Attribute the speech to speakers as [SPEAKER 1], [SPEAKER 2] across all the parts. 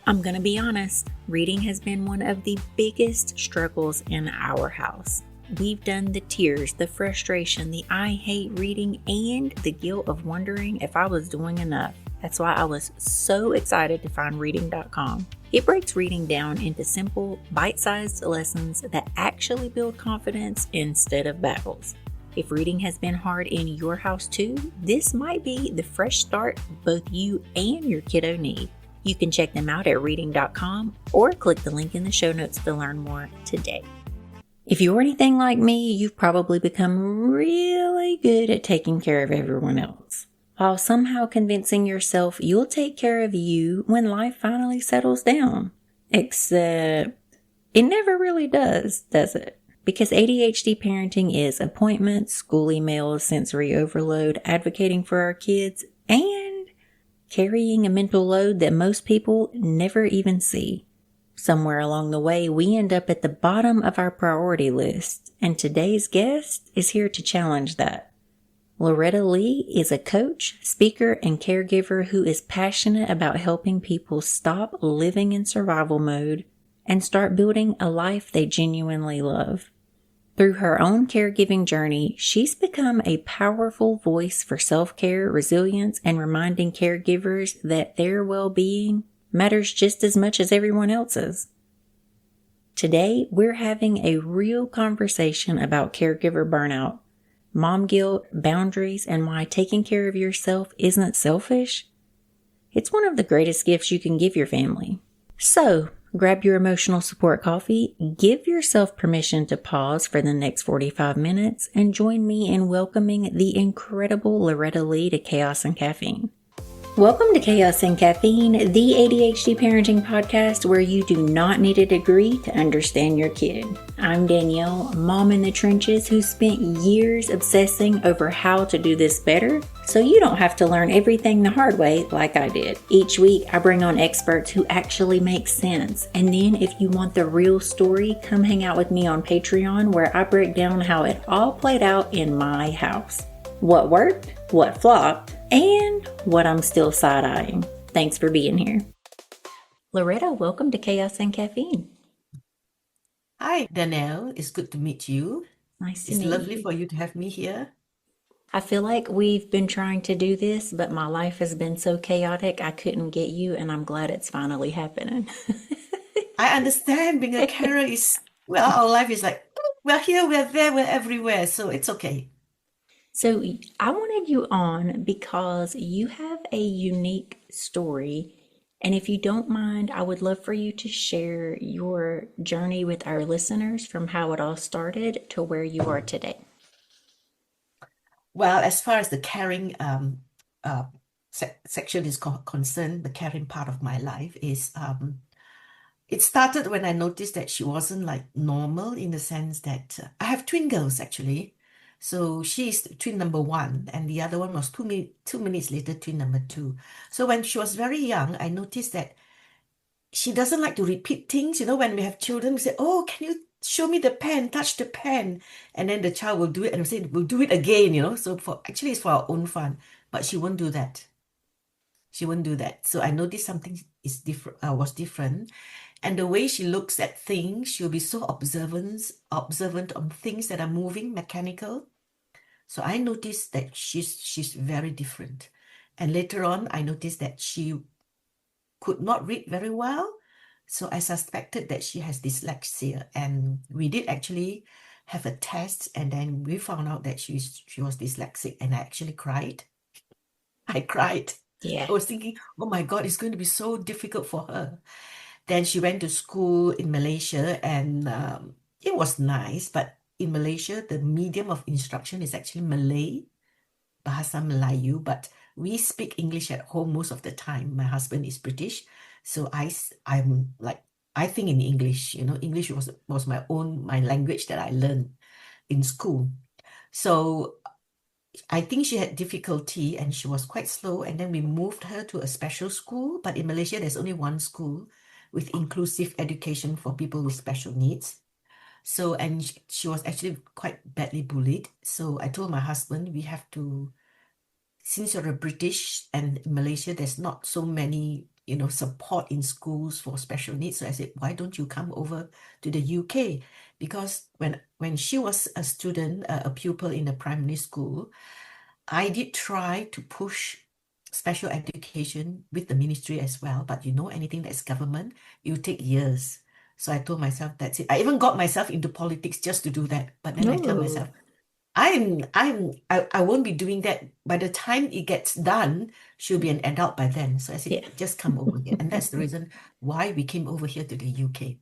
[SPEAKER 1] I'm going to be honest, reading has been one of the biggest struggles in our house. We've done the tears, the frustration, the I hate reading, and the guilt of wondering if I was doing enough. That's why I was so excited to find reading.com. It breaks reading down into simple, bite-sized lessons that actually build confidence instead of battles. If reading has been hard in your house too, this might be the fresh start both you and your kiddo need. You can check them out at reading.com or click the link in the show notes to learn more today. If you're anything like me, you've probably become really good at taking care of everyone else, while somehow convincing yourself you'll take care of you when life finally settles down. Except it never really does it? Because ADHD parenting is appointments, school emails, sensory overload, advocating for our kids, and carrying a mental load that most people never even see. Somewhere along the way, we end up at the bottom of our priority list, and today's guest is here to challenge that. Loretta Lee is a coach, speaker, and caregiver who is passionate about helping people stop living in survival mode and start building a life they genuinely love. Through her own caregiving journey, she's become a powerful voice for self-care, resilience, and reminding caregivers that their well-being matters just as much as everyone else's. Today, we're having a real conversation about caregiver burnout, mom guilt, boundaries, and why taking care of yourself isn't selfish. It's one of the greatest gifts you can give your family. So, grab your emotional support coffee, give yourself permission to pause for the next 45 minutes, and join me in welcoming the incredible Loretta Lee to Chaos and Caffeine. Welcome to Chaos and Caffeine, the ADHD parenting podcast where you do not need a degree to understand your kid. I'm Danielle, mom in the trenches who spent years obsessing over how to do this better, so you don't have to learn everything the hard way like I did. Each week, I bring on experts who actually make sense. And then if you want the real story, come hang out with me on Patreon where I break down how it all played out in my house. What worked, what flopped, and what I'm still side-eyeing. Thanks for being here. Loretta, welcome to Chaos and Caffeine.
[SPEAKER 2] Hi, Danielle. It's good to meet you.
[SPEAKER 1] Nice to
[SPEAKER 2] It's
[SPEAKER 1] meet
[SPEAKER 2] lovely
[SPEAKER 1] you.
[SPEAKER 2] for you to have me here.
[SPEAKER 1] I feel like we've been trying to do this, but my life has been so chaotic I couldn't get you, and I'm glad it's finally happening.
[SPEAKER 2] I understand being a carer is, well, our life is like, we're here, we're there, we're everywhere, so it's okay.
[SPEAKER 1] So I wanted you on because you have a unique story. And if you don't mind, I would love for you to share your journey with our listeners from how it all started to where you are today.
[SPEAKER 2] Well, as far as the caring section is concerned, the caring part of my life is, it started when I noticed that she wasn't like normal in the sense that I have twin girls actually. So she's twin number one, and the other one was 2 minutes later, twin number two. So when she was very young, I noticed that she doesn't like to repeat things. You know, when we have children, we say, "Oh, can you show me the pen, touch the pen?" And then the child will do it and we say, "We'll do it again," you know. So for actually it's for our own fun, but she won't do that. She won't do that. So I noticed something is different, was different. And the way she looks at things, she'll be so observant on things that are moving, mechanical. So I noticed that she's very different. And later on, I noticed that she could not read very well. So I suspected that she has dyslexia. And we did actually have a test, and then we found out that she was dyslexic, and I actually cried. I cried.
[SPEAKER 1] Yeah.
[SPEAKER 2] I was thinking, oh my God, it's going to be so difficult for her. Then she went to school in Malaysia, and it was nice. But in Malaysia, the medium of instruction is actually Malay, Bahasa Melayu. But we speak English at home most of the time. My husband is British, so I'm like, I think in English. You know, English was my language that I learned in school. So I think she had difficulty and she was quite slow. And then we moved her to a special school. But in Malaysia, there's only one school with inclusive education for people with special needs. So, and she was actually quite badly bullied. So I told my husband, we have to, since you're a British and in Malaysia, there's not so many support in schools for special needs. So I said, why don't you come over to the UK? Because when she was a student, a pupil in a primary school, I did try to push special education with the ministry as well. But anything that's government, it will take years. So I told myself, that's it. I even got myself into politics just to do that. But then I tell
[SPEAKER 1] No.
[SPEAKER 2] myself, I won't be doing that. By the time it gets done, she'll be an adult by then. So I said,
[SPEAKER 1] Yeah.
[SPEAKER 2] just come over here. And that's the reason why we came over here to the UK.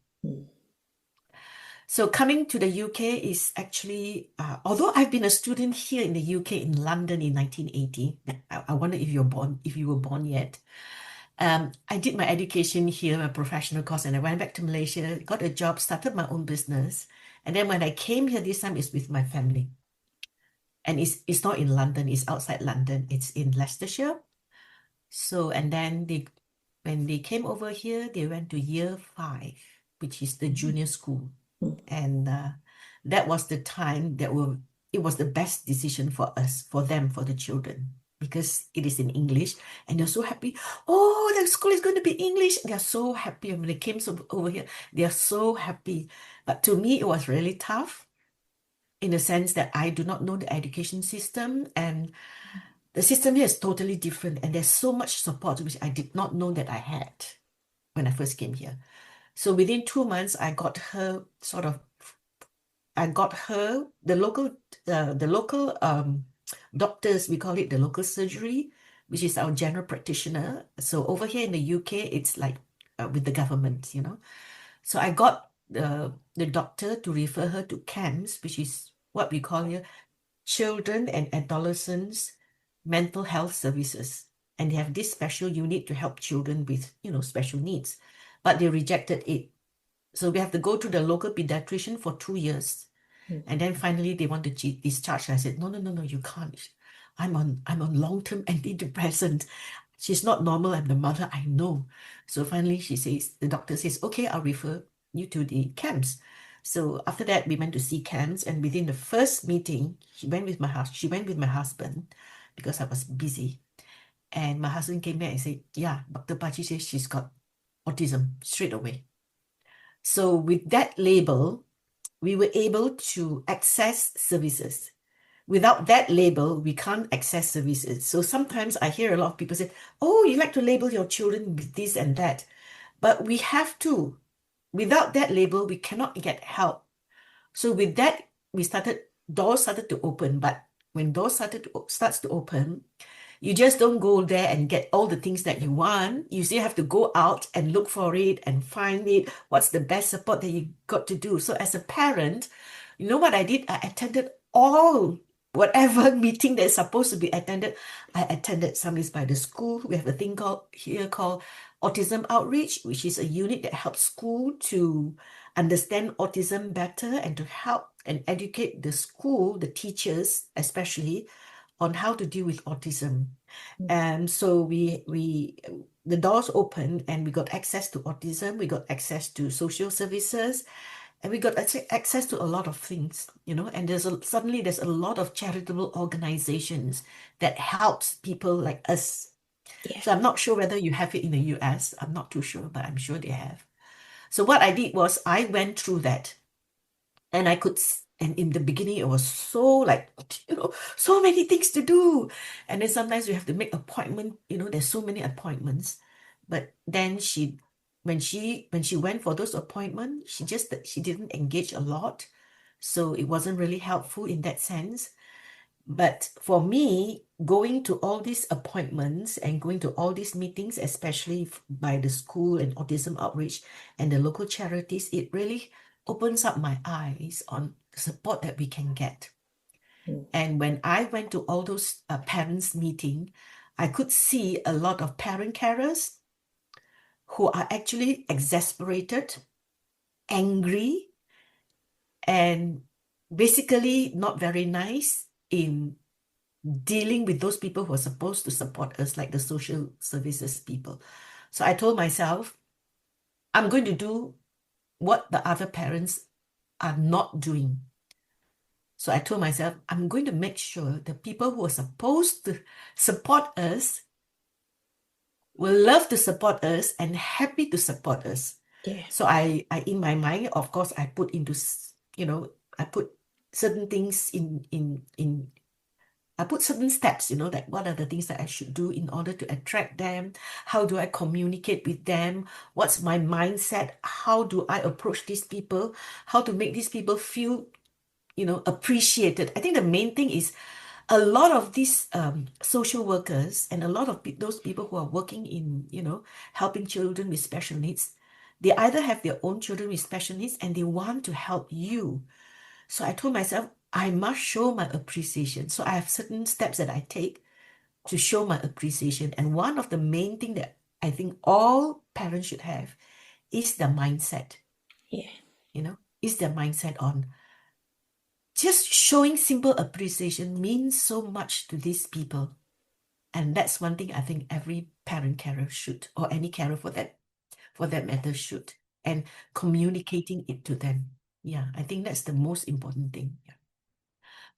[SPEAKER 2] So coming to the UK is actually, although I've been a student here in the UK in London in 1980, I wonder if you were born yet. I did my education here, my professional course, and I went back to Malaysia, got a job, started my own business. And then when I came here this time, it's with my family. And it's not in London, it's outside London, it's in Leicestershire. So, and then when they came over here, they went to year 5, which is the junior school. And that was the time it was the best decision for us, for them, for the children, because it is in English and they're so happy. Oh, the school is going to be English. They're so happy. When they came over here, they are so happy. But to me, it was really tough in the sense that I do not know the education system, and the system here is totally different. And there's so much support, which I did not know that I had when I first came here. So within 2 months, I got her the local doctors, we call it the local surgery, which is our general practitioner. So over here in the UK, it's like with the government. So I got the doctor to refer her to CAMS, which is what we call here Children and Adolescents Mental Health Services. And they have this special unit to help children with, special needs. But they rejected it. So we have to go to the local pediatrician for 2 years. And then finally they want to discharge. I said, no, no, no, no, you can't. I'm on long-term antidepressant. She's not normal. I'm the mother. I know. So finally the doctor says, okay, I'll refer you to the CAMS. So after that, we went to see CAMS, and within the first meeting, she went with my husband because I was busy. And my husband came back and said, yeah, Dr. Pachi says she's got autism straight away. So with that label, we were able to access services. Without that label, we can't access services. So sometimes I hear a lot of people say, oh, you like to label your children with this and that. But we have to. Without that label, we cannot get help. So with that, doors started to open. But when doors starts to open, you just don't go there and get all the things that you want. You still have to go out and look for it and find it. What's the best support that you got to do? So as a parent, you know what I did? I attended whatever meeting that's supposed to be attended. I attended. Some is by the school. We have a thing called Autism Outreach, which is a unit that helps school to understand autism better and to help and educate the school, the teachers especially, on how to deal with autism. And so the doors opened and we got access to autism, we got access to social services, and we got access to a lot of things, and suddenly there's a lot of charitable organizations that helps people like us.
[SPEAKER 1] Yeah.
[SPEAKER 2] So I'm not sure whether you have it in the US. I'm not too sure, but I'm sure they have. So what I did was I went through that. And and in the beginning, it was so like, so many things to do. And then sometimes we have to make appointment, there's so many appointments. But then when she went for those appointments, she didn't engage a lot. So it wasn't really helpful in that sense. But for me, going to all these appointments and going to all these meetings, especially by the school and autism outreach and the local charities, it really opens up my eyes on the support that we can get. And when I went to all those parents' meeting, I could see a lot of parent carers who are actually exasperated, angry, and basically not very nice in dealing with those people who are supposed to support us, like the social services people. So I told myself, I'm going to do what the other parents are not doing. So I told myself, I'm going to make sure the people who are supposed to support us will love to support us and happy to support us.
[SPEAKER 1] Yeah.
[SPEAKER 2] So I in my mind, of course, I put into, I put certain things in I put certain steps, that what are the things that I should do in order to attract them? How do I communicate with them? What's my mindset? How do I approach these people? How to make these people feel, appreciated? I think the main thing is a lot of these social workers and a lot of those people who are working in, helping children with special needs, they either have their own children with special needs and they want to help you. So I told myself, I must show my appreciation. So I have certain steps that I take to show my appreciation. And one of the main thing that I think all parents should have is the mindset,
[SPEAKER 1] Yeah.
[SPEAKER 2] is the mindset on just showing simple appreciation means so much to these people. And that's one thing I think every parent carer should, or any carer for that matter should, and communicating it to them. Yeah, I think that's the most important thing. Yeah.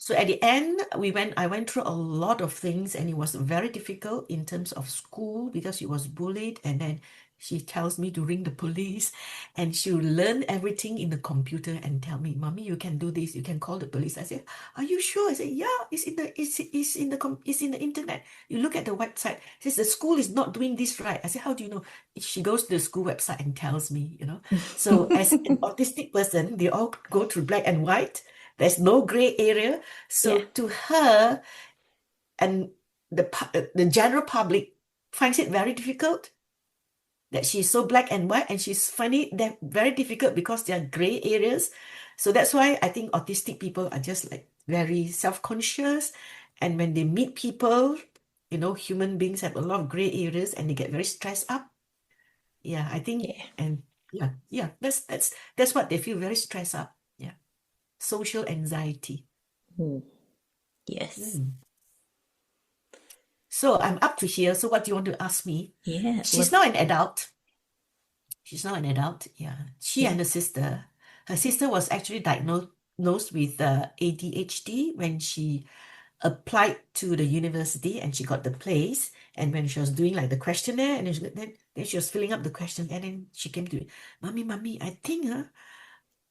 [SPEAKER 2] So at the end, I went through a lot of things and it was very difficult in terms of school because she was bullied. And then she tells me to ring the police and she'll learn everything in the computer and tell me, Mommy, you can do this. You can call the police. I said, are you sure? I said, yeah, it's in the internet. You look at the website. It says the school is not doing this right. I said, how do you know? She goes to the school website and tells me. So as an autistic person, they all go through black and white. There's no gray area. So
[SPEAKER 1] Yeah.
[SPEAKER 2] to her and the general public finds it very difficult that she's so black and white, and she's finding that very difficult because there are gray areas. So that's why I think autistic people are just like very self-conscious. And when they meet people, human beings have a lot of gray areas and they get very stressed up. Yeah, I think,
[SPEAKER 1] Yeah.
[SPEAKER 2] and yeah, that's what they feel, very stressed up. Yeah. Social anxiety.
[SPEAKER 1] Mm. Yes.
[SPEAKER 2] Mm. So I'm up to here. So what do you want to ask me?
[SPEAKER 1] Yeah.
[SPEAKER 2] She's now an adult. She's now an adult. Yeah. She
[SPEAKER 1] Yeah.
[SPEAKER 2] and her sister was actually diagnosed with ADHD when she applied to the university and she got the place. And when she was doing like the questionnaire and then she was filling up the question and then she came to me, Mommy, I think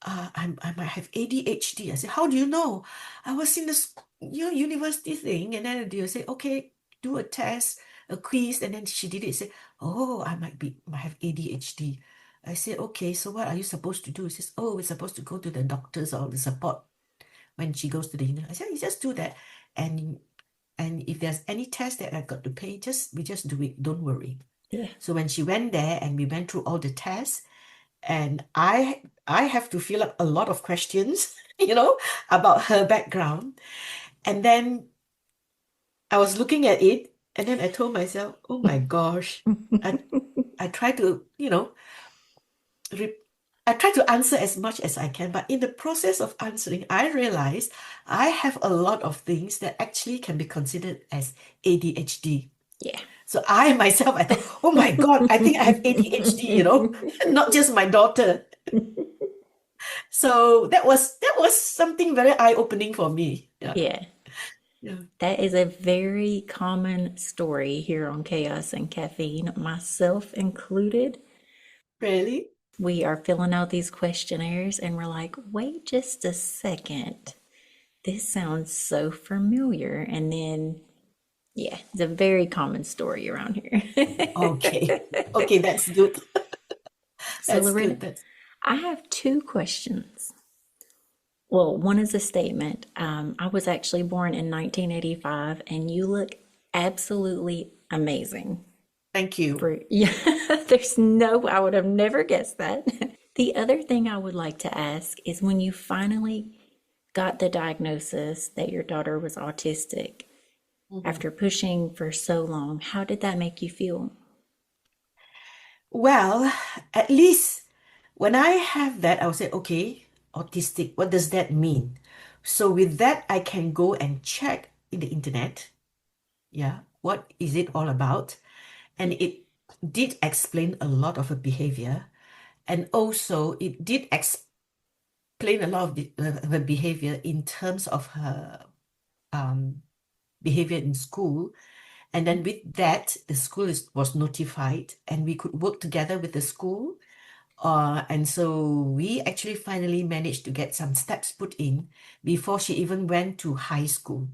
[SPEAKER 2] I might have ADHD. I said, how do you know? I was in the university thing, and then they say, okay, do a test, a quiz, and then she did it. Say, oh, might have ADHD. I said, okay, so what are you supposed to do? She says, oh, we're supposed to go to the doctors or the support when she goes to the university. I said, you just do that, and if there's any test that I got to pay, we just do it. Don't worry.
[SPEAKER 1] Yeah.
[SPEAKER 2] So when she went there and we went through all the tests, and I have to fill up a lot of questions, about her background. And then I was looking at it, and then I told myself, oh my gosh, I I try to, re I try to answer as much as I can, but in the process of answering, I realized I have a lot of things that actually can be considered as ADHD.
[SPEAKER 1] Yeah.
[SPEAKER 2] So I thought, oh my God, I think I have ADHD, not just my daughter. So that was something very eye-opening for me. Yeah.
[SPEAKER 1] Yeah.
[SPEAKER 2] Yeah.
[SPEAKER 1] That is a very common story here on Chaos and Caffeine, myself included.
[SPEAKER 2] Really?
[SPEAKER 1] We are filling out these questionnaires and we're like, wait just a second. This sounds so familiar. And then, yeah, it's a very common story around here.
[SPEAKER 2] Okay. Okay, that's good.
[SPEAKER 1] So,
[SPEAKER 2] That's
[SPEAKER 1] Loretta,
[SPEAKER 2] good. That's
[SPEAKER 1] I have two questions. Well, one is a statement. I was actually born in 1985, and you look absolutely amazing.
[SPEAKER 2] Thank you.
[SPEAKER 1] Yeah, I would have never guessed that. The other thing I would like to ask is when you finally got the diagnosis that your daughter was autistic
[SPEAKER 2] Mhm.
[SPEAKER 1] after pushing for so long, how did that make you feel?
[SPEAKER 2] Well, at least when I have that, I will say, okay, autistic, what does that mean? So with that, I can go and check in the internet. Yeah, what is it all about? And it did explain a lot of her behavior. And also, it did explain a lot of her behavior in terms of her behavior in school. And then with that, the school was notified and we could work together with the school. And so we actually finally managed to get some steps put in before she even went to high school.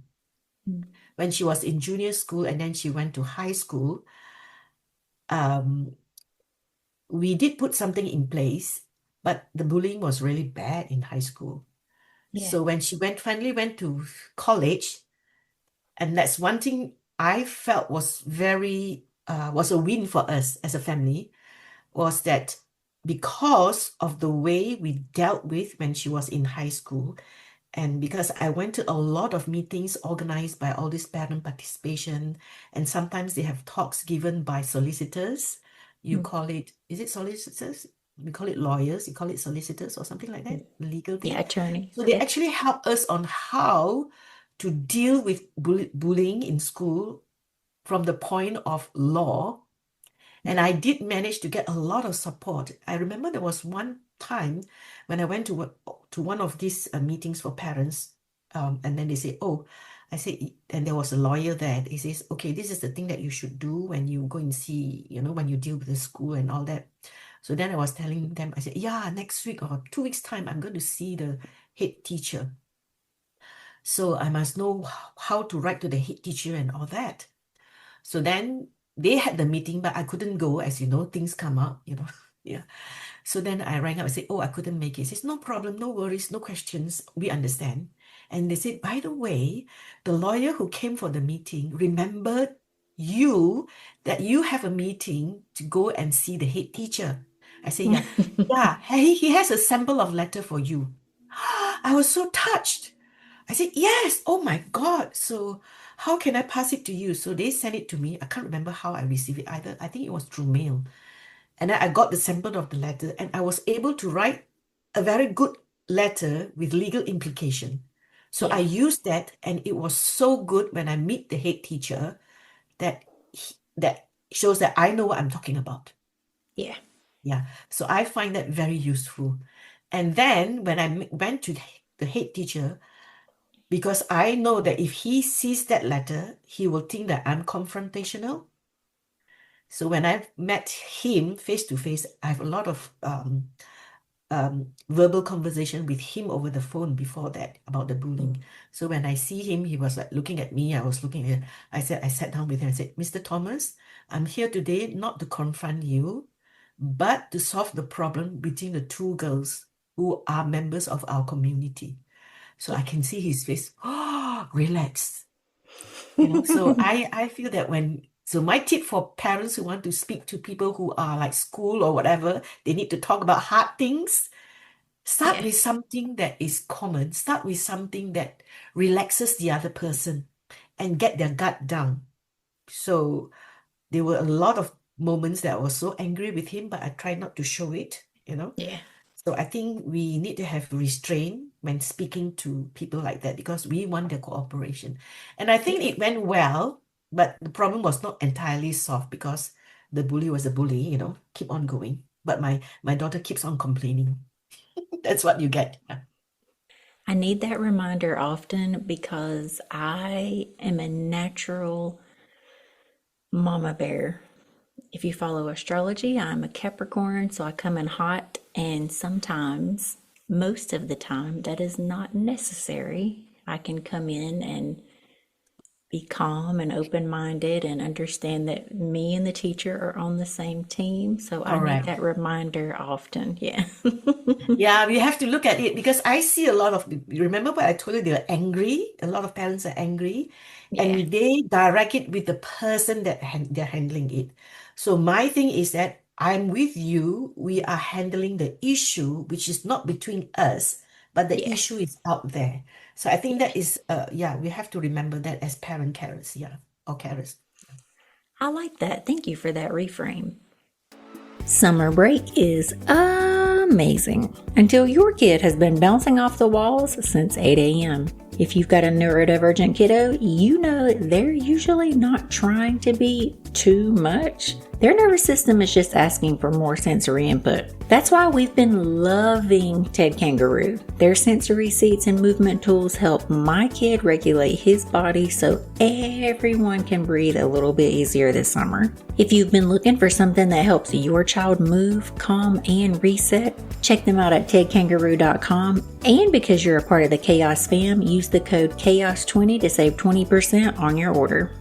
[SPEAKER 2] When she was in junior school and then she went to high school, um, we did put something in place, but the bullying was really bad in high school.
[SPEAKER 1] Yeah.
[SPEAKER 2] So when she finally went to college, and that's one thing I felt was was a win for us as a family, was that because of the way we dealt with when she was in high school, and because I went to a lot of meetings organized by all this parent participation, and sometimes they have talks given by solicitors. You call it, is it solicitors? We call it lawyers, you call it solicitors or something like that, legal thing.
[SPEAKER 1] Yeah, attorney.
[SPEAKER 2] So they
[SPEAKER 1] Yeah.
[SPEAKER 2] actually help us on how to deal with bullying in school from the point of law. And I did manage to get a lot of support. I remember there was one time when I went to one of these meetings for parents, and then they say, "Oh," I said, and there was a lawyer there. He says, "Okay, this is the thing that you should do when you go and see, when you deal with the school and all that." So then I was telling them, I said, "Yeah, next week or 2 weeks' time, I'm going to see the head teacher. So I must know how to write to the head teacher and all that." So then they had the meeting, but I couldn't go, as you know, things come up, Yeah. So then I rang up and said, "Oh, I couldn't make it." He says, "No problem, no worries, no questions. We understand." And they said, "By the way, the lawyer who came for the meeting remembered that you have a meeting to go and see the head teacher." I said, "Yeah, yeah, he has a sample of letter for you." I was so touched. I said, "Yes, oh my God. So how can I pass it to you?" So they sent it to me. I can't remember how I received it either. I think it was through mail. And then I got the sample of the letter and I was able to write a very good letter with legal implication. So I
[SPEAKER 1] Yeah.
[SPEAKER 2] used that and it was so good when I meet the head teacher that shows that I know what I'm talking about.
[SPEAKER 1] Yeah.
[SPEAKER 2] Yeah. So I find that very useful. And then when I went to the head teacher, because I know that if he sees that letter, he will think that I'm confrontational. So when I've met him face to face, I have a lot of verbal conversation with him over the phone before that about the bullying. So when I see him, he was like looking at me. I was looking at him. I sat down with him. I said, "Mr. Thomas, I'm here today not to confront you, but to solve the problem between the two girls who are members of our community." So I can see his face. Oh, relax. So I feel that so my tip for parents who want to speak to people who are like school or whatever, they need to talk about hard things. Start
[SPEAKER 1] Yeah.
[SPEAKER 2] with something that is common. Start with something that relaxes the other person and get their gut down. So there were a lot of moments that I was so angry with him, but I tried not to show it.
[SPEAKER 1] Yeah.
[SPEAKER 2] So I think we need to have restraint when speaking to people like that because we want their cooperation. And I think
[SPEAKER 1] Yeah.
[SPEAKER 2] it went well, but the problem was not entirely solved because the bully was a bully, keep on going. But my daughter keeps on complaining. That's what you get.
[SPEAKER 1] I need that reminder often because I am a natural mama bear. If you follow astrology, I'm a Capricorn, so I come in hot, and sometimes, most of the time, that is not necessary. I can come in and be calm and open minded and understand that me and the teacher are on the same team. So I need
[SPEAKER 2] Correct.
[SPEAKER 1] that reminder often. Yeah.
[SPEAKER 2] Yeah, we have to look at it because I see a lot of, remember what I told you, they're angry. A lot of parents are angry
[SPEAKER 1] Yeah.
[SPEAKER 2] and they direct it with the person that they're handling it. So my thing is that I'm with you. We are handling the issue, which is not between us, but the
[SPEAKER 1] Yeah.
[SPEAKER 2] issue is out there. So I think
[SPEAKER 1] Yeah.
[SPEAKER 2] that is, yeah, we have to remember that as parent carers, yeah, or carers.
[SPEAKER 1] I like that. Thank you for that reframe. Summer break is amazing until your kid has been bouncing off the walls since 8 a.m. If you've got a neurodivergent kiddo, you know they're usually not trying to be too much. Their nervous system is just asking for more sensory input. That's why we've been loving Ted Kangaroo. Their sensory seats and movement tools help my kid regulate his body so everyone can breathe a little bit easier this summer. If you've been looking for something that helps your child move, calm, and reset, check them out at tedkangaroo.com. And because you're a part of the Chaos fam, use the code CHAOS20 to save 20% on your order.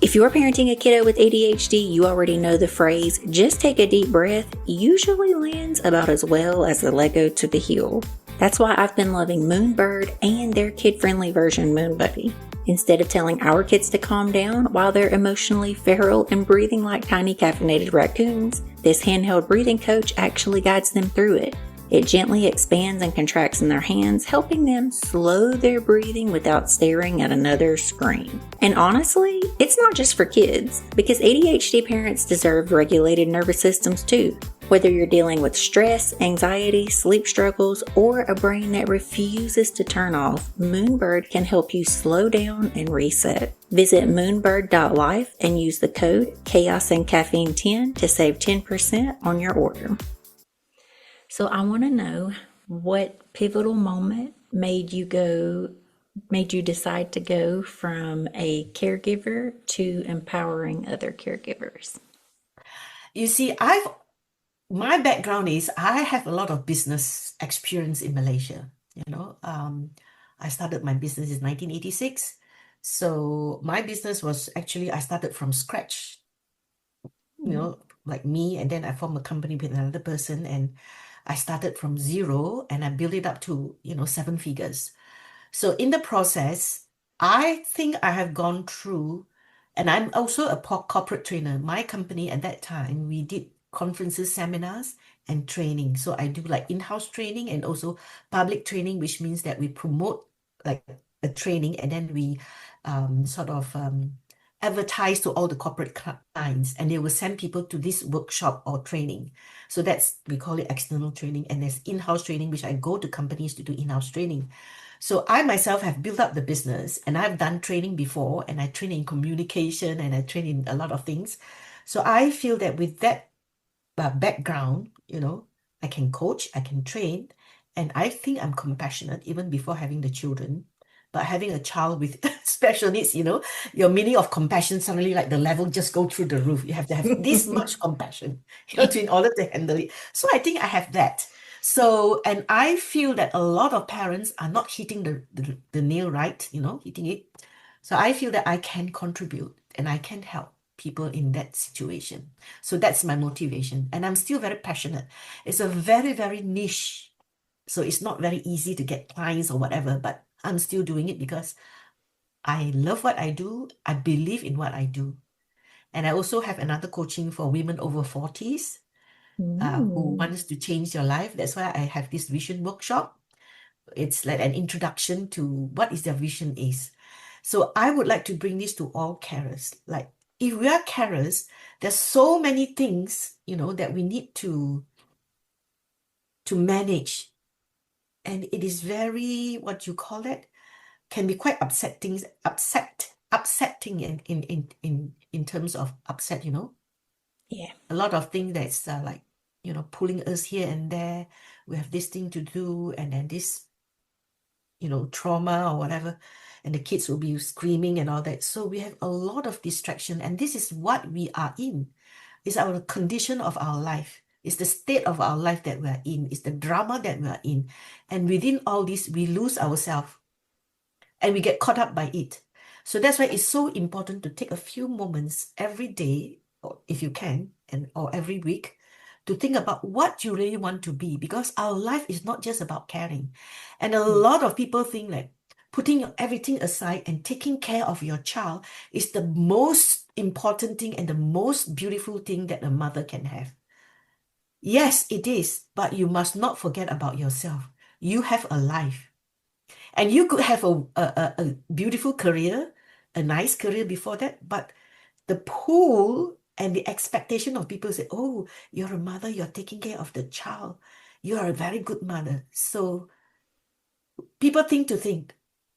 [SPEAKER 1] If you're parenting a kiddo with ADHD, you already know the phrase, just take a deep breath, usually lands about as well as the Lego to the heel. That's why I've been loving Moonbird and their kid-friendly version, Moon Buddy. Instead of telling our kids to calm down while they're emotionally feral and breathing like tiny caffeinated raccoons, this handheld breathing coach actually guides them through it. It gently expands and contracts in their hands, helping them slow their breathing without staring at another screen. And honestly, it's not just for kids, because ADHD parents deserve regulated nervous systems too. Whether you're dealing with stress, anxiety, sleep struggles, or a brain that refuses to turn off, Moonbird can help you slow down and reset. Visit moonbird.life and use the code CHAOSandCaffeine10 to save 10% on your order. So I want to know, what pivotal moment made you decide to go from a caregiver to empowering other caregivers?
[SPEAKER 2] You see, my background is I have a lot of business experience in Malaysia. I started my business in 1986. So my business was actually, I started from scratch, like me, and then I formed a company with another person, and I started from zero and I built it up to, 7 figures. So in the process, I think I have gone through, and I'm also a corporate trainer. My company at that time, we did conferences, seminars, and training. So I do like in-house training and also public training, which means that we promote like a training and then we sort of advertise to all the corporate clients, and they will send people to this workshop or training. So we call it external training, and there's in-house training, which I go to companies to do in-house training. So I myself have built up the business, and I've done training before, and I train in communication and I train in a lot of things. So I feel that with that background, I can coach, I can train, and I think I'm compassionate even before having the children. But having a child with special needs, your meaning of compassion suddenly, like the level just go through the roof. You have to have this much compassion, in order to handle it. So I think I have that. So, and I feel that a lot of parents are not hitting the nail right, hitting it. So I feel that I can contribute and I can help people in that situation. So that's my motivation. And I'm still very passionate. It's a very, very niche. So it's not very easy to get clients or whatever, but I'm still doing it because I love what I do. I believe in what I do. And I also have another coaching for women over 40s who wants to change their life. That's why I have this vision workshop. It's like an introduction to what is their vision is. So I would like to bring this to all carers. Like if we are carers, there's so many things, that we need to manage. And it is very, what you call it, can be quite upsetting in terms of upset,
[SPEAKER 1] Yeah.
[SPEAKER 2] a lot of things that's like, pulling us here and there. We have this thing to do, and then this, trauma or whatever, and the kids will be screaming and all that. So we have a lot of distraction, and this is what we are in. It's our condition of our life. It's the state of our life that we are in. It's the drama that we are in. And within all this, we lose ourselves and we get caught up by it. So that's why it's so important to take a few moments every day, or if you can, or every week, to think about what you really want to be, because our life is not just about caring. And a lot of people think like putting everything aside and taking care of your child is the most important thing and the most beautiful thing that a mother can have. Yes, it is, but you must not forget about yourself. You have a life. And you could have a beautiful career, a nice career before that, but the pull and the expectation of people say, oh, you're a mother, you're taking care of the child, you are a very good mother. So people think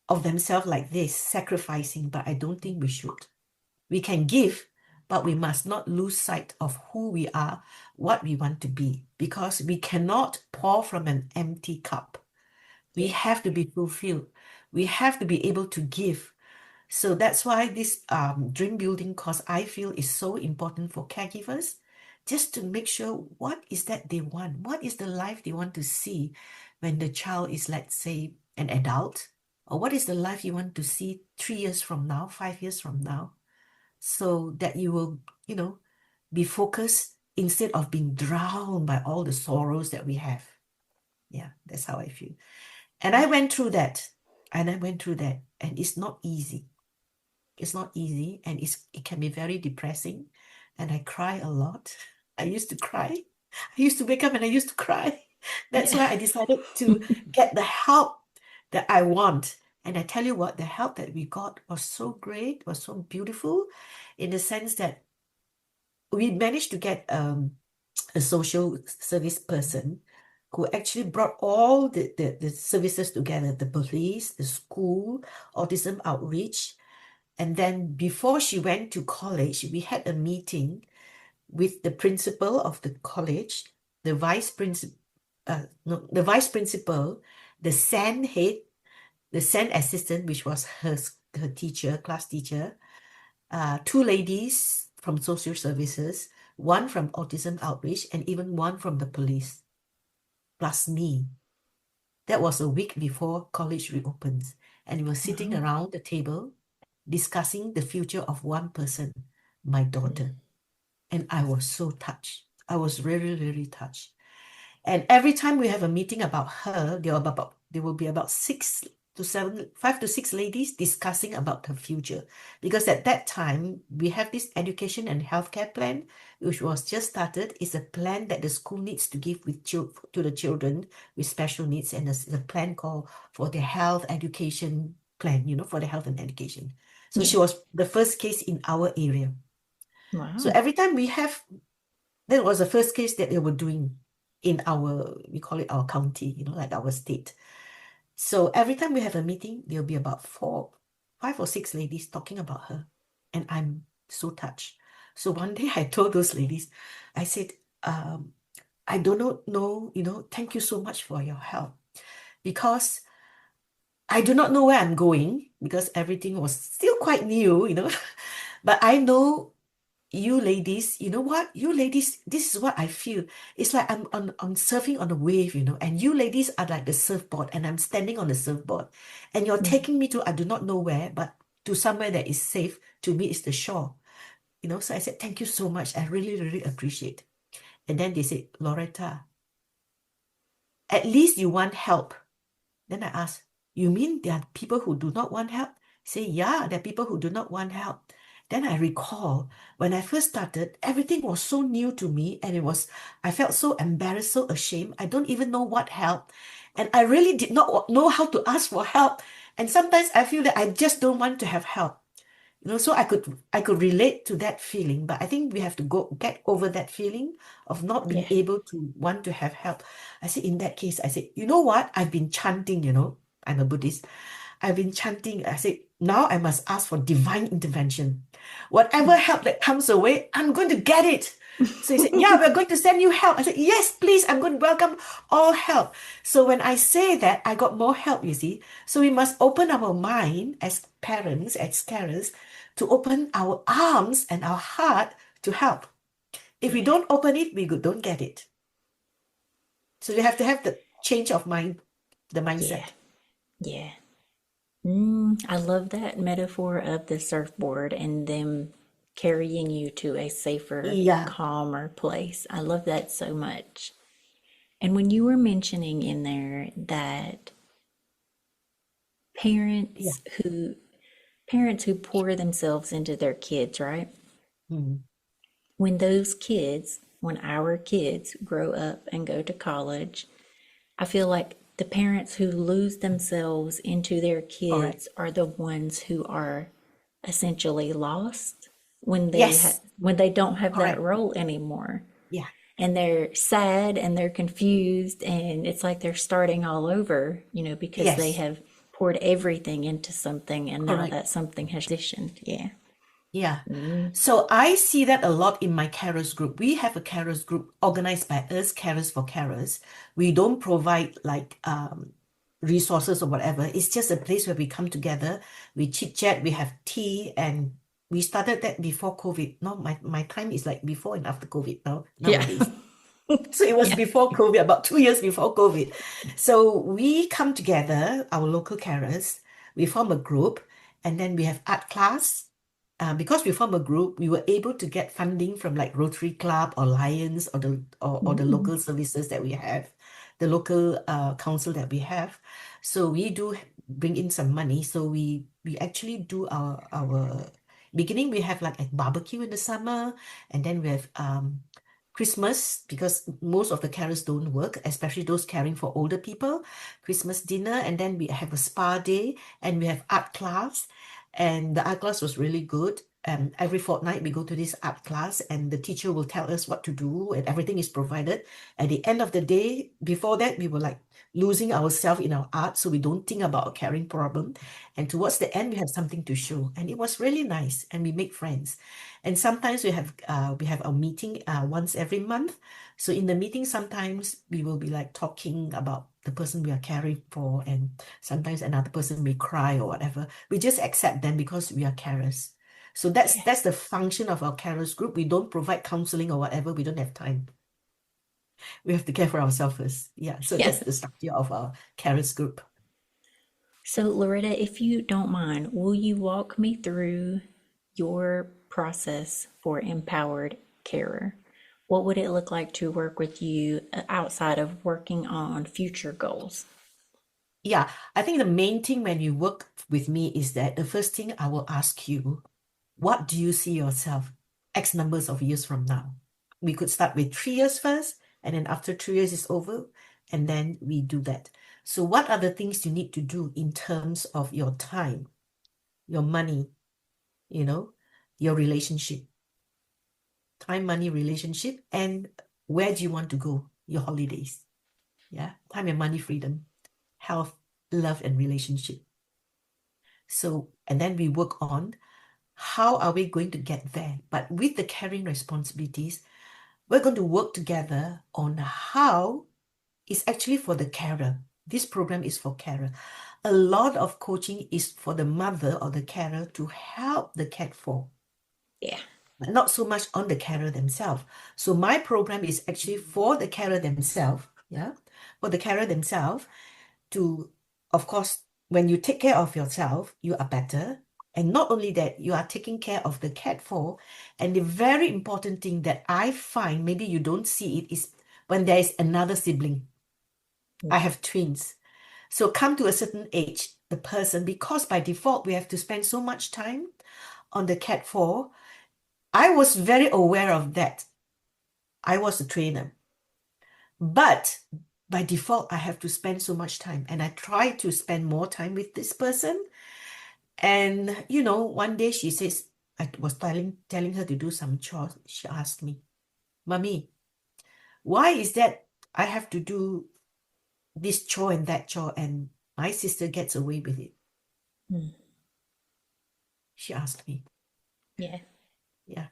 [SPEAKER 2] of themselves like this, sacrificing, but I don't think we should. We can give, but we must not lose sight of who we are, what we want to be, because we cannot pour from an empty cup. We
[SPEAKER 1] Yeah.
[SPEAKER 2] have to be fulfilled. We have to be able to give. So that's why this dream building course I feel is so important for caregivers, just to make sure what is that they want, what is the life they want to see when the child is, let's say, an adult, or what is the life you want to see 3 years from now, 5 years from now, so that you will, be focused instead of being drowned by all the sorrows that we have. Yeah, that's how I feel. And I
[SPEAKER 1] Yeah.
[SPEAKER 2] went through that, and it's not easy. It's not easy, and it can be very depressing. And I cry a lot. I used to cry. I used to wake up and I used to cry. That's
[SPEAKER 1] Yeah.
[SPEAKER 2] why I decided to get the help that I want. And I tell you what, the help that we got was so great, was so beautiful, in the sense that we managed to get a social service person who actually brought all the services together, the police, the school, autism outreach. And then before she went to college, we had a meeting with the principal of the college, the vice principal, no, the vice principal, the SAN head, the SAN assistant, which was her teacher, class teacher, two ladies from social services, one from autism outreach, and even one from the police, plus me. That was a week before college reopens. And we were sitting
[SPEAKER 1] Wow.
[SPEAKER 2] around the table discussing the future of one person, my daughter. And I was so touched. I was really, really touched. And every time we have a meeting about her, there will be about 5 to 6 ladies discussing about her future. Because at that time, we have this education and healthcare plan, which was just started. It's a plan that the school needs to give to the children with special needs, and there's a plan called for the health education plan, for the health and education. So
[SPEAKER 1] Yeah.
[SPEAKER 2] she was the first case in our area. So
[SPEAKER 1] Wow.
[SPEAKER 2] every time that was the first case that they were doing in we call it our county, like our state. So every time we have a meeting, there'll be about 5 or 6 ladies talking about her. And I'm so touched. So one day I told those ladies, I said, I don't know, thank you so much for your help. Because I do not know where I'm going, because everything was still quite new. But I know you ladies, you know what? You ladies, this is what I feel. It's like I'm on surfing on a wave, and you ladies are like the surfboard, and I'm standing on the surfboard. And you're
[SPEAKER 1] Yeah.
[SPEAKER 2] taking me to, I do not know where, but to somewhere that is safe. To me, it's the shore. So I said, thank you so much. I really, really appreciate. And then they said, Loretta, at least you want help. Then I asked, you mean there are people who do not want help? Say, yeah, there are people who do not want help. Then I recall when I first started, everything was so new to me, and I felt so embarrassed, so ashamed. I don't even know what help. And I really did not know how to ask for help. And sometimes I feel that I just don't want to have help. So I could relate to that feeling, but I think we have to get over that feeling of not being
[SPEAKER 1] Yeah.
[SPEAKER 2] able to want to have help. I said, in that case, I said, you know what? I've been chanting, I'm a Buddhist. I've been chanting. I said, now I must ask for divine intervention. Whatever help that comes away, I'm going to get it. So he said, yeah, we're going to send you help. I said, yes, please, I'm going to welcome all help. So when I say that, I got more help, you see. So we must open our mind as parents, as carers, to open our arms and our heart to help. If we
[SPEAKER 1] Yeah.
[SPEAKER 2] don't open it, we don't get it. So we have to have the change of mind, the
[SPEAKER 1] Yeah.
[SPEAKER 2] mindset.
[SPEAKER 1] Yeah. I love that metaphor of the surfboard and them carrying you to a safer,
[SPEAKER 2] Yeah,
[SPEAKER 1] calmer place. I love that so much. And when you were mentioning in there that
[SPEAKER 2] yeah.
[SPEAKER 1] parents who parents who pour themselves into their kids, right?
[SPEAKER 2] Mhm.
[SPEAKER 1] When our kids grow up and go to college, I feel like the parents who lose themselves into their
[SPEAKER 2] Correct.
[SPEAKER 1] kids are the ones who are essentially lost
[SPEAKER 2] Yes,
[SPEAKER 1] when they don't have that
[SPEAKER 2] correct.
[SPEAKER 1] role anymore.
[SPEAKER 2] Yeah.
[SPEAKER 1] And they're sad and they're confused and it's like they're starting all over, because they
[SPEAKER 2] Yes,
[SPEAKER 1] have poured everything into something and now
[SPEAKER 2] correct.
[SPEAKER 1] that something has transitioned. Yeah.
[SPEAKER 2] Yeah.
[SPEAKER 1] Mm,
[SPEAKER 2] So I see that a lot in my carers group. We have a carers group organized by us, Carers for Carers. We don't provide like resources or whatever. It's just a place where we come together, we chit chat, we have tea, and we started that before COVID. No, my time is like before and after COVID
[SPEAKER 1] yeah.
[SPEAKER 2] nowadays. So it was
[SPEAKER 1] Yeah.
[SPEAKER 2] before COVID, about 2 years before COVID. So we come together, our local carers, we form a group, and then we have art class. Because we form a group, we were able to get funding from like Rotary Club or Lions or the
[SPEAKER 1] Mm,
[SPEAKER 2] local services that we have, the local council that we have. So we do bring in some money. So we actually do our beginning. We have like a barbecue in the summer, and then we have Christmas, because most of the carers don't work, especially those caring for older people. Christmas dinner, and then we have a spa day, and we have art class. And the art class was really good. Every fortnight we go to this art class, and the teacher will tell us what to do, and everything is provided. At the end of the day, before that, we were like losing ourselves in our art, so we don't think about a caring problem. And towards the end, we have something to show, and it was really nice, and we make friends. And sometimes we have a meeting once every month. So in the meeting, sometimes we will be like talking about the person we are caring for, and sometimes another person may cry or whatever. We just accept them because we are carers. So that's
[SPEAKER 1] yeah.
[SPEAKER 2] that's the function of our carers group. We don't provide counseling or whatever. We don't have time. We have to care for ourselves first. Yeah. So
[SPEAKER 1] Yeah.
[SPEAKER 2] that's the structure of our carers group.
[SPEAKER 1] So, Loretta, if you don't mind, will you walk me through your process for empowered carer? What would it look like to work with you outside of working on future goals?
[SPEAKER 2] Yeah. I think the main thing when you work with me is that the first thing I will ask you, what do you see yourself X numbers of years from now? We could start with 3 years first, and then after 3 years is over, and then we do that. So, what are the things you need to do in terms of your time, your money, you know, your relationship, time, money, relationship, and where do you want to go? Your holidays. Yeah. Time and money, freedom, health, love, and relationship. So, and then we work on how are we going to get there? But with the caring responsibilities, we're going to work together on how it's actually for the carer. This program is for carer. A lot of coaching is for the mother or the carer to help the cat for,
[SPEAKER 1] Yeah.
[SPEAKER 2] but not so much on the carer themselves. So my program is actually for the carer themselves, yeah, for the carer themselves to, of course, when you take care of yourself, you are better. And not only that, you are taking care of the cat for. And the very important thing that I find, maybe you don't see it, is when there is another sibling. I have twins. So come to a certain age, the person, because by default we have to spend so much time on the cat for. I was very aware of that. I was a trainer. But by default, I have to spend so much time. And I try to spend more time with this person. And, one day she says, I was telling her to do some chores. She asked me, Mommy, why is that I have to do this chore and that chore and my sister gets away with it?
[SPEAKER 1] Mm,
[SPEAKER 2] She asked me.
[SPEAKER 1] yeah.
[SPEAKER 2] Yeah.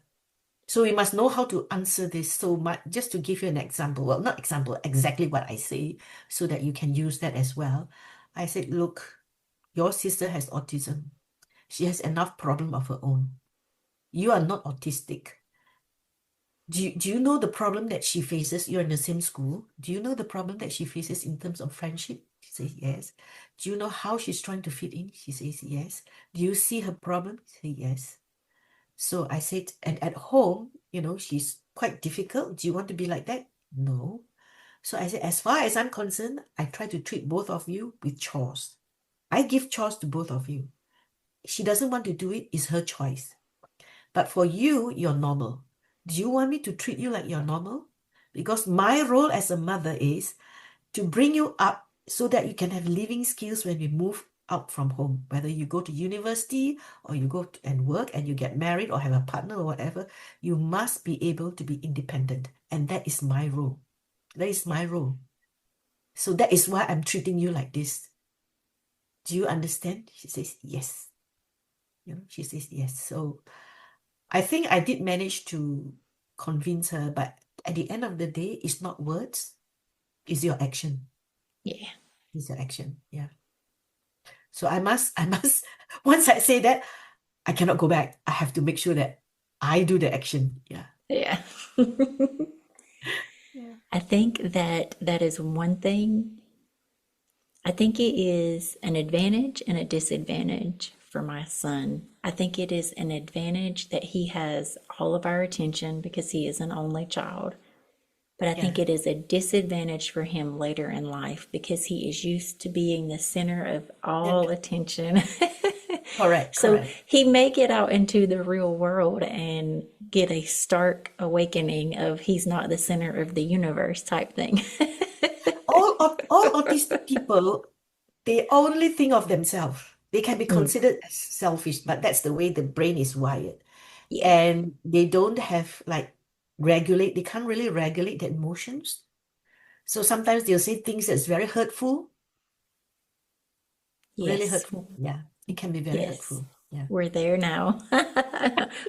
[SPEAKER 2] So we must know how to answer this. So just to give you an example, well, not example, exactly what I say, so that you can use that as well. I said, look, your sister has autism. She has enough problem of her own. You are not autistic. Do you know the problem that she faces? You're in the same school. Do you know the problem that she faces in terms of friendship? She says, yes. Do you know how she's trying to fit in? She says, yes. Do you see her problem? She says, yes. So I said, and at home, she's quite difficult. Do you want to be like that? No. So I said, as far as I'm concerned, I try to treat both of you with chores. I give chores to both of you. She doesn't want to do it, it's her choice. But for you, you're normal. Do you want me to treat you like you're normal? Because my role as a mother is to bring you up so that you can have living skills when we move out from home, whether you go to university or you go and work and you get married or have a partner or whatever. You must be able to be independent, and that is my role. That is
[SPEAKER 1] Yeah.
[SPEAKER 2] my role. So that is why I'm treating you like this. Do you understand? She says yes. She says yes. So I think I did manage to convince her, but at the end of the day, it's not words, it's your action.
[SPEAKER 1] Yeah.
[SPEAKER 2] It's your action. Yeah. So I must, once I say that, I cannot go back. I have to make sure that I do the action. Yeah.
[SPEAKER 1] Yeah.
[SPEAKER 2] Yeah.
[SPEAKER 1] I think that that is one thing. I think it is an advantage and a disadvantage for my son. I think it is an advantage that he has all of our attention because he is an only child. But I
[SPEAKER 2] Yeah.
[SPEAKER 1] think it is a disadvantage for him later in life because he is used to being the center of
[SPEAKER 2] Yeah.
[SPEAKER 1] all attention.
[SPEAKER 2] Correct.
[SPEAKER 1] So
[SPEAKER 2] Correct.
[SPEAKER 1] he may get out into the real world and get a stark awakening of he's not the center of the universe type thing.
[SPEAKER 2] All autistic people, they only think of themselves. They can be
[SPEAKER 1] Mm,
[SPEAKER 2] considered as selfish, but that's the way the brain is wired.
[SPEAKER 1] yeah.
[SPEAKER 2] And they don't have like regulate, they can't really regulate their emotions. So sometimes they'll say things that's very hurtful, really
[SPEAKER 1] Yes.
[SPEAKER 2] hurtful. Yeah, it can be very
[SPEAKER 1] Yes.
[SPEAKER 2] hurtful. Yeah.
[SPEAKER 1] We're there now.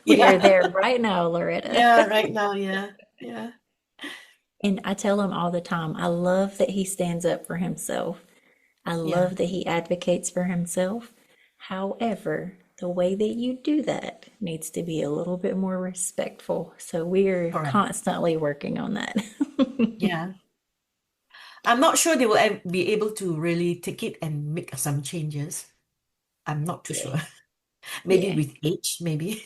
[SPEAKER 1] We are
[SPEAKER 2] Yeah.
[SPEAKER 1] there right now, Loretta.
[SPEAKER 2] Yeah, right now, yeah. Yeah.
[SPEAKER 1] And I tell him all the time, I love that he stands up for himself. I
[SPEAKER 2] Yeah.
[SPEAKER 1] love that he advocates for himself. However, the way that you do that needs to be a little bit more respectful. So we're
[SPEAKER 2] Correct.
[SPEAKER 1] constantly working on that.
[SPEAKER 2] Yeah. I'm not sure they will be able to really take it and make some changes. I'm not too
[SPEAKER 1] Yeah,
[SPEAKER 2] sure. Maybe
[SPEAKER 1] yeah,
[SPEAKER 2] with age, maybe.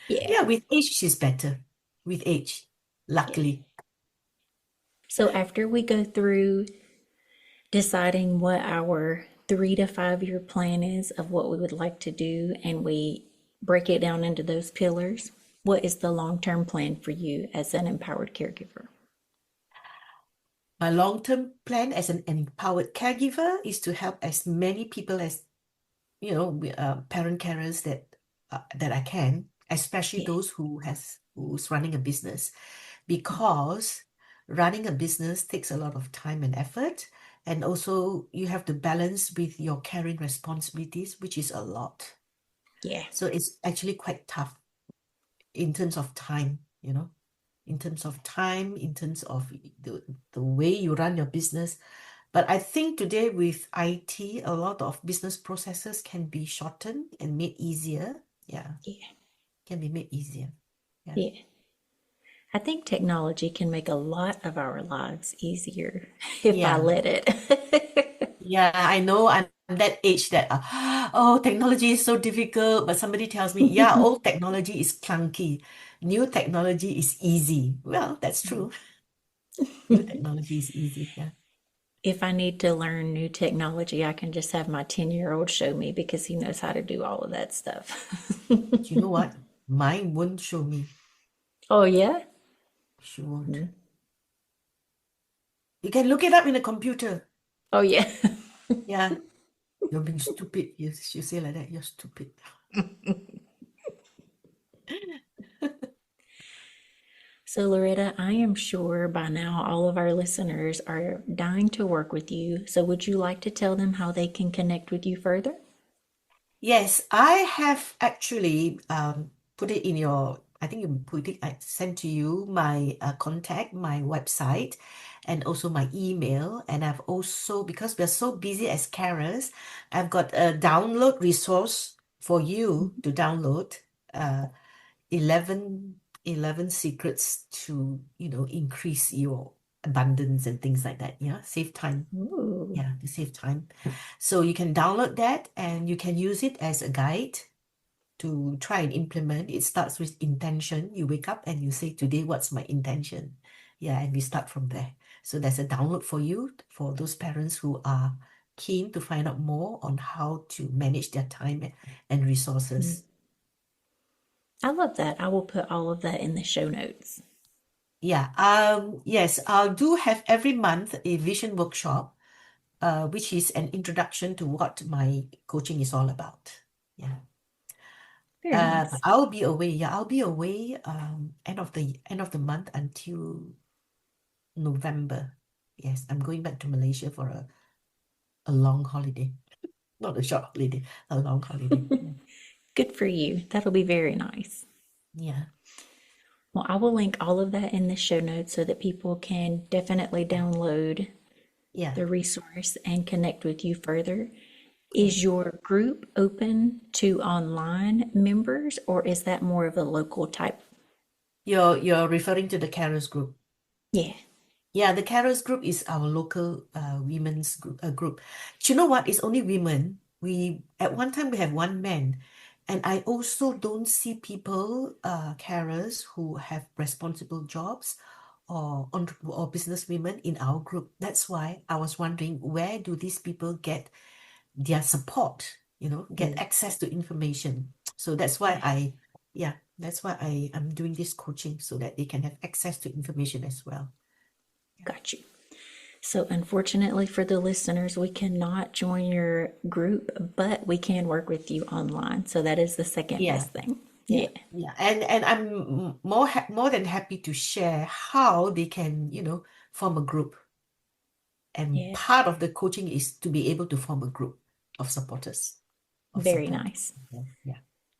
[SPEAKER 1] yeah,
[SPEAKER 2] Yeah, with age, she's better. With age,
[SPEAKER 1] yeah.
[SPEAKER 2] luckily.
[SPEAKER 1] So after we go through deciding what our 3 to 5 year plan is of what we would like to do, and we break it down into those pillars, what is the long term plan for you as an empowered caregiver?
[SPEAKER 2] My long-term plan as an empowered caregiver is to help as many people as, parent carers that I can, especially
[SPEAKER 1] Yeah,
[SPEAKER 2] those who's running a business, because running a business takes a lot of time and effort, and also you have to balance with your caring responsibilities, which is a lot.
[SPEAKER 1] yeah,
[SPEAKER 2] So it's actually quite tough in terms of time, in terms of time, in terms of the way you run your business. But I think today with IT, a lot of business processes can be shortened and made easier. Yeah,
[SPEAKER 1] yeah,
[SPEAKER 2] can be made easier. Yeah.
[SPEAKER 1] yeah. I think technology can make a lot of our lives easier if I
[SPEAKER 2] Yeah.
[SPEAKER 1] let it.
[SPEAKER 2] Yeah, I know I'm that age that, oh, technology is so difficult. But somebody tells me, yeah, old technology is clunky. New technology is easy. Well, that's true. New technology is easy. Yeah.
[SPEAKER 1] If I need to learn new technology, I can just have my 10-year-old show me because he knows how to do all of that stuff.
[SPEAKER 2] But you know what? Mine won't show me.
[SPEAKER 1] Oh, yeah?
[SPEAKER 2] She won't. You can look it up in a computer.
[SPEAKER 1] Oh, yeah.
[SPEAKER 2] Yeah. You're being stupid. You say like that. You're stupid.
[SPEAKER 1] So, Loretta, I am sure by now all of our listeners are dying to work with you. So, would you like to tell them how they can connect with you further?
[SPEAKER 2] Yes, I have actually put it in your, I think you put it, I sent to you my contact, my website, and also my email. And I've also, because we're so busy as carers, I've got a download resource for you to download, uh, 11, 11 secrets to, increase your abundance and things like that. Yeah, save time.
[SPEAKER 1] Ooh.
[SPEAKER 2] Yeah, to save time. So you can download that and you can use it as a guide to try and implement. It starts with intention. You wake up and you say, today, what's my intention? Yeah, and we start from there. So there's a download for you for those parents who are keen to find out more on how to manage their time and resources.
[SPEAKER 1] I love that. I will put all of that in the show notes.
[SPEAKER 2] Yeah, yes, I'll do have every month a vision workshop, which is an introduction to what my coaching is all about. Yeah.
[SPEAKER 1] Very
[SPEAKER 2] But
[SPEAKER 1] nice.
[SPEAKER 2] I'll be away. Yeah, I'll be away end of the month until November. Yes, I'm going back to Malaysia for a long holiday. Not a short holiday, a long holiday. Yeah.
[SPEAKER 1] Good for you. That'll be very nice.
[SPEAKER 2] Yeah.
[SPEAKER 1] Well, I will link all of that in the show notes so that people can definitely download
[SPEAKER 2] Yeah.
[SPEAKER 1] the resource and connect with you further.
[SPEAKER 2] Yeah.
[SPEAKER 1] Is your group open to online members, or is that more of a local type?
[SPEAKER 2] You're referring to the carers group.
[SPEAKER 1] Yeah.
[SPEAKER 2] Yeah, the carers group is our local women's group. Do you know what? It's only women. We at one time we have one man, and I also don't see people, carers who have responsible jobs or business women in our group. That's why I was wondering, where do these people get their support? Get
[SPEAKER 1] Mm.
[SPEAKER 2] access to information. So that's why
[SPEAKER 1] Yeah.
[SPEAKER 2] I am doing this coaching so that they can have access to information as well.
[SPEAKER 1] Got you. So, unfortunately for the listeners, we cannot join your group, but we can work with you online. So, that is the second
[SPEAKER 2] Yeah.
[SPEAKER 1] best thing.
[SPEAKER 2] Yeah,
[SPEAKER 1] Yeah.
[SPEAKER 2] yeah, and I'm more than happy to share how they can, form a group. And
[SPEAKER 1] Yeah.
[SPEAKER 2] part of the coaching is to be able to form a group of supporters, of
[SPEAKER 1] Very
[SPEAKER 2] support.
[SPEAKER 1] nice.
[SPEAKER 2] Yeah,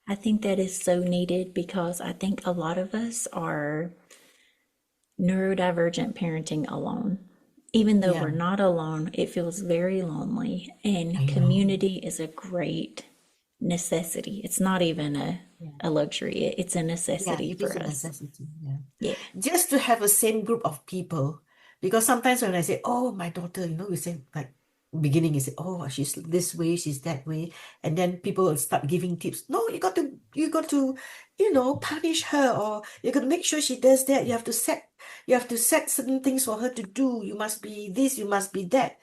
[SPEAKER 1] I think that is so needed because I think a lot of us are neurodivergent parenting alone. Even though
[SPEAKER 2] yeah,
[SPEAKER 1] we're not alone, it feels very lonely, and
[SPEAKER 2] I know.
[SPEAKER 1] community is a great necessity. It's not even
[SPEAKER 2] Yeah,
[SPEAKER 1] a luxury, it's a
[SPEAKER 2] yeah,
[SPEAKER 1] necessity
[SPEAKER 2] it is
[SPEAKER 1] for
[SPEAKER 2] a
[SPEAKER 1] us.
[SPEAKER 2] necessity. Yeah.
[SPEAKER 1] Yeah,
[SPEAKER 2] Just to have a same group of people. Because sometimes when I say, oh, my daughter, you say, like, beginning, you say, oh, she's this way, she's that way. And then people will start giving tips. No, you got to, punish her, or you got to make sure she does that. You have to set certain things for her to do. You must be this, you must be that.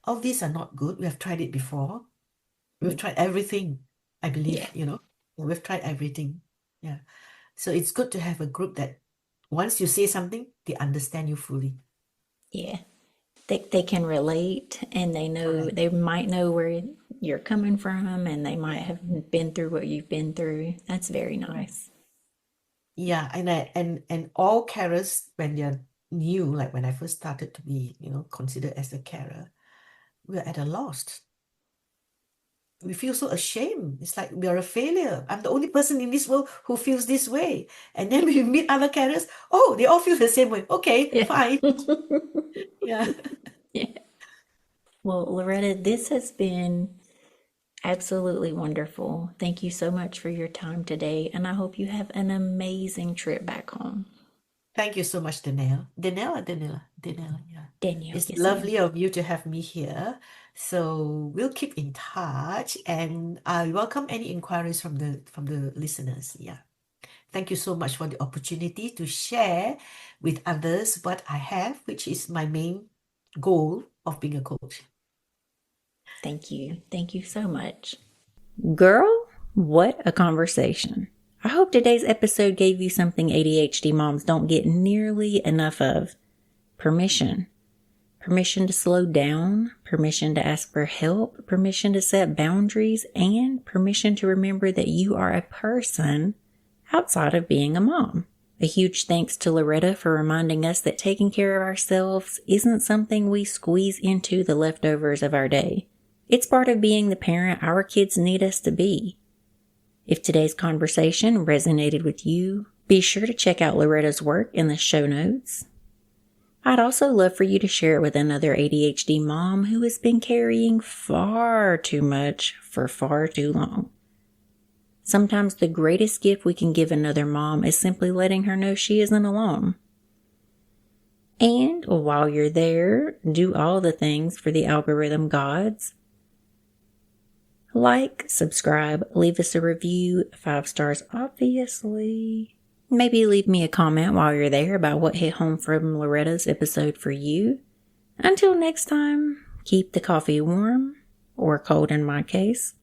[SPEAKER 2] All these are not good. We have tried it before. We've tried everything, I
[SPEAKER 1] yeah,
[SPEAKER 2] believe. We've tried everything. Yeah. So it's good to have a group that once you say something, they understand you fully.
[SPEAKER 1] yeah. They can relate, and
[SPEAKER 2] Correct.
[SPEAKER 1] they might know where you're coming from, and they might
[SPEAKER 2] Yeah.
[SPEAKER 1] have been through what you've been through. That's very
[SPEAKER 2] Correct.
[SPEAKER 1] nice.
[SPEAKER 2] Yeah, and all carers, when they're new, like when I first started to be, considered as a carer, we're at a loss. We feel so ashamed. It's like we are a failure. I'm the only person in this world who feels this way. And then we meet other carers. Oh, they all feel the same way. Okay,
[SPEAKER 1] Yeah.
[SPEAKER 2] fine. Yeah.
[SPEAKER 1] Yeah. Well, Loretta, this has been absolutely wonderful. Thank you so much for your time today, and I hope you have an amazing trip back home.
[SPEAKER 2] Thank you so much, Danielle. Danielle, yeah.
[SPEAKER 1] Danielle,
[SPEAKER 2] It's
[SPEAKER 1] yes, ma'am.
[SPEAKER 2] lovely of you to have me here. So we'll keep in touch, and I welcome any inquiries from the listeners. Yeah. Thank you so much for the opportunity to share with others what I have, which is my main goal of being a coach.
[SPEAKER 1] Thank you. Thank you so much. Girl, what a conversation. I hope today's episode gave you something ADHD moms don't get nearly enough of: permission. Permission to slow down, permission to ask for help, permission to set boundaries, and permission to remember that you are a person outside of being a mom. A huge thanks to Loretta for reminding us that taking care of ourselves isn't something we squeeze into the leftovers of our day. It's part of being the parent our kids need us to be. If today's conversation resonated with you, be sure to check out Loretta's work in the show notes. I'd also love for you to share it with another ADHD mom who has been carrying far too much for far too long. Sometimes the greatest gift we can give another mom is simply letting her know she isn't alone. And while you're there, do all the things for the algorithm gods. Like, subscribe, leave us a review, 5 stars obviously. Maybe leave me a comment while you're there about what hit home from Loretta's episode for you. Until next time, keep the coffee warm, or cold in my case.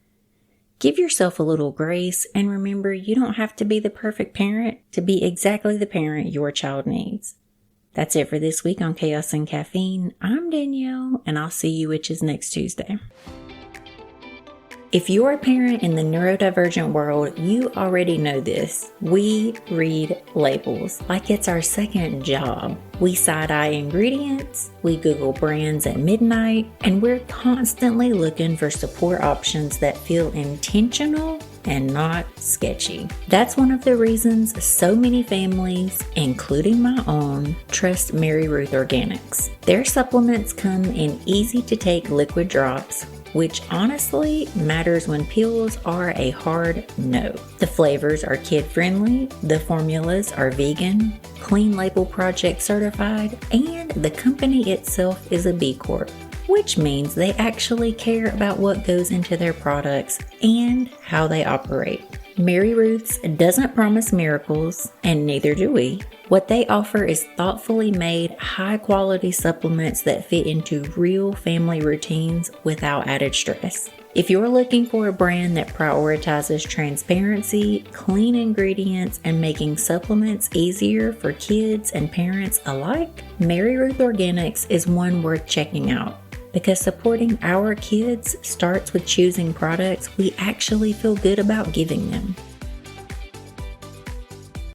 [SPEAKER 1] Give yourself a little grace, and remember, you don't have to be the perfect parent to be exactly the parent your child needs. That's it for this week on Chaos and Caffeine. I'm Danielle, and I'll see you witches next Tuesday. If you're a parent in the neurodivergent world, you already know this. We read labels like it's our second job. We side-eye ingredients, we Google brands at midnight, and we're constantly looking for support options that feel intentional and not sketchy. That's one of the reasons so many families, including my own, trust Mary Ruth Organics. Their supplements come in easy-to-take liquid drops, which honestly matters when pills are a hard no. The flavors are kid-friendly, the formulas are vegan, Clean Label Project certified, and the company itself is a B Corp, which means they actually care about what goes into their products and how they operate. Mary Ruth's doesn't promise miracles, and neither do we. What they offer is thoughtfully made, high-quality supplements that fit into real family routines without added stress. If you're looking for a brand that prioritizes transparency, clean ingredients, and making supplements easier for kids and parents alike, Mary Ruth Organics is one worth checking out. Because supporting our kids starts with choosing products we actually feel good about giving them.